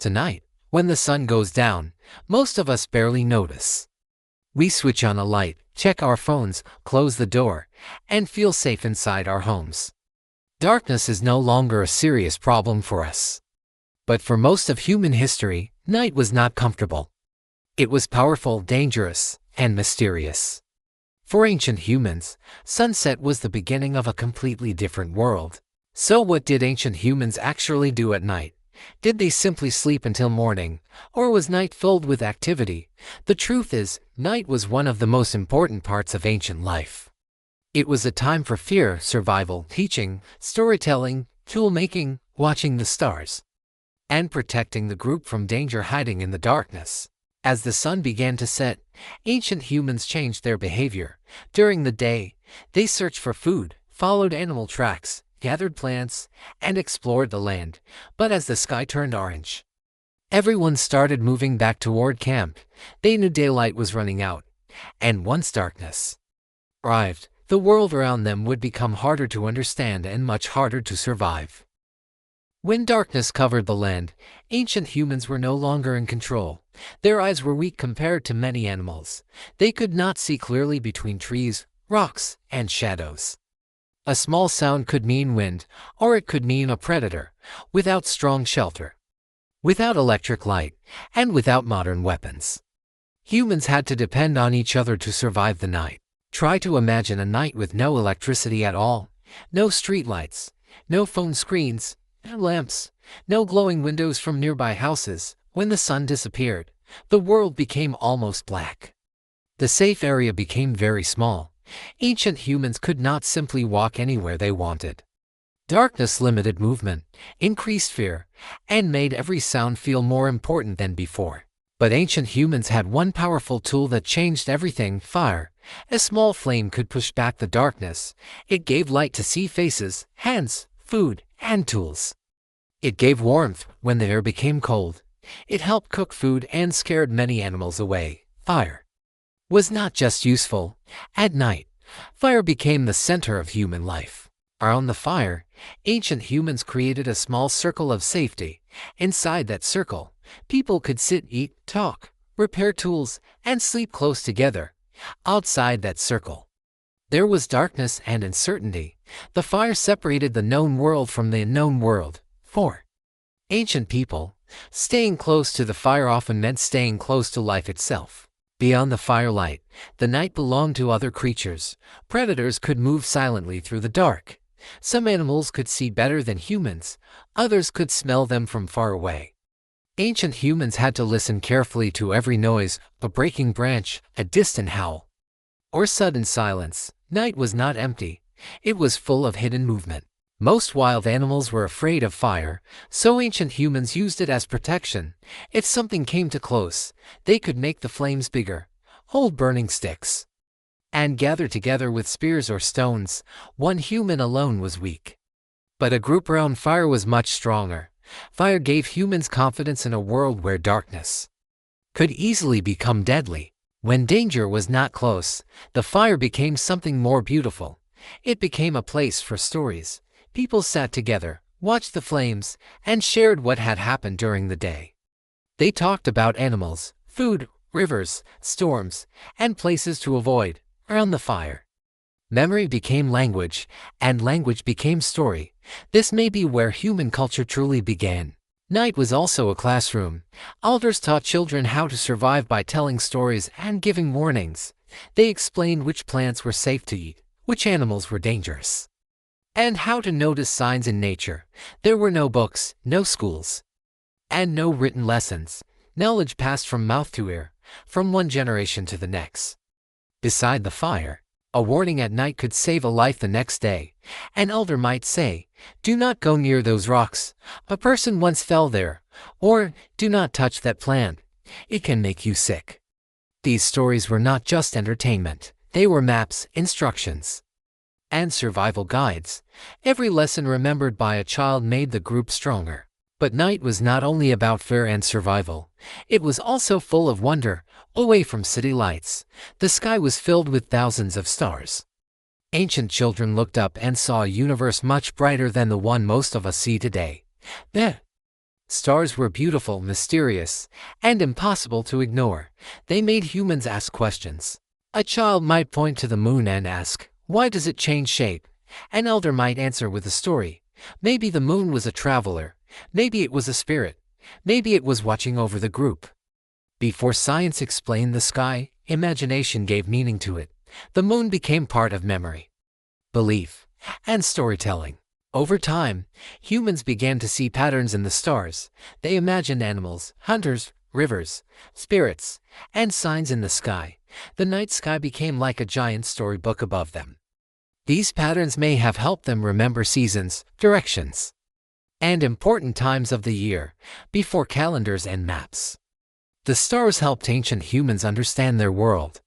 Tonight, when the sun goes down, most of us barely notice. We switch on a light, check our phones, close the door, and feel safe inside our homes. Darkness is no longer a serious problem for us. But for most of human history, night was not comfortable. It was powerful, dangerous, and mysterious. For ancient humans, sunset was the beginning of a completely different world. So what did ancient humans actually do at night? Did they simply sleep until morning, or was night filled with activity? The truth is, night was one of the most important parts of ancient life. It was a time for fear, survival, teaching, storytelling, tool-making, watching the stars, and protecting the group from danger hiding in the darkness. As the sun began to set, ancient humans changed their behavior. During the day, they searched for food, followed animal tracks, gathered plants, and explored the land. But as the sky turned orange, everyone started moving back toward camp. They knew daylight was running out, and once darkness arrived, the world around them would become harder to understand and much harder to survive. When darkness covered the land, ancient humans were no longer in control. Their eyes were weak compared to many animals. They could not see clearly between trees, rocks, and shadows. A small sound could mean wind, or it could mean a predator, without strong shelter, without electric light, and without modern weapons. Humans had to depend on each other to survive the night. Try to imagine a night with no electricity at all, no streetlights, no phone screens, no lamps, no glowing windows from nearby houses. When the sun disappeared, the world became almost black. The safe area became very small. Ancient humans could not simply walk anywhere they wanted. Darkness limited movement, increased fear, and made every sound feel more important than before. But ancient humans had one powerful tool that changed everything: fire. A small flame could push back the darkness. It gave light to see faces, hands, food, and tools. It gave warmth when the air became cold. It helped cook food and scared many animals away. Fire was not just useful. At night, fire became the center of human life. Around the fire, ancient humans created a small circle of safety. Inside that circle, people could sit, eat, talk, repair tools, and sleep close together. Outside that circle, there was darkness and uncertainty. The fire separated the known world from the unknown world. For ancient people, staying close to the fire often meant staying close to life itself. Beyond the firelight, the night belonged to other creatures. Predators could move silently through the dark. Some animals could see better than humans. Others could smell them from far away. Ancient humans had to listen carefully to every noise: a breaking branch, a distant howl, or sudden silence. Night was not empty. It was full of hidden movement. Most wild animals were afraid of fire, so ancient humans used it as protection. If something came too close, they could make the flames bigger, hold burning sticks, and gather together with spears or stones. One human alone was weak, but a group around fire was much stronger. Fire gave humans confidence in a world where darkness could easily become deadly. When danger was not close, the fire became something more beautiful. It became a place for stories. People sat together, watched the flames, and shared what had happened during the day. They talked about animals, food, rivers, storms, and places to avoid. Around the fire, memory became language, and language became story. This may be where human culture truly began. Night was also a classroom. Elders taught children how to survive by telling stories and giving warnings. They explained which plants were safe to eat, which animals were dangerous, and how to notice signs in nature. There were no books, no schools, and no written lessons. Knowledge passed from mouth to ear, from one generation to the next. Beside the fire, a warning at night could save a life the next day. An elder might say, "Do not go near those rocks. A person once fell there." Or, "Do not touch that plant. It can make you sick." These stories were not just entertainment. They were maps, instructions, and survival guides. Every lesson remembered by a child made the group stronger. But night was not only about fear and survival. It was also full of wonder. Away from city lights, the sky was filled with thousands of stars. Ancient children looked up and saw a universe much brighter than the one most of us see today. The Stars were beautiful, mysterious, and impossible to ignore. They made humans ask questions. A child might point to the moon and ask, "Why does it change shape?" An elder might answer with a story. Maybe the moon was a traveler. Maybe it was a spirit. Maybe it was watching over the group. Before science explained the sky, imagination gave meaning to it. The moon became part of memory, belief, and storytelling. Over time, humans began to see patterns in the stars. They imagined animals, hunters, rivers, spirits, and signs in the sky. The night sky became like a giant storybook above them. These patterns may have helped them remember seasons, directions, and important times of the year, before calendars and maps. The stars helped ancient humans understand their world.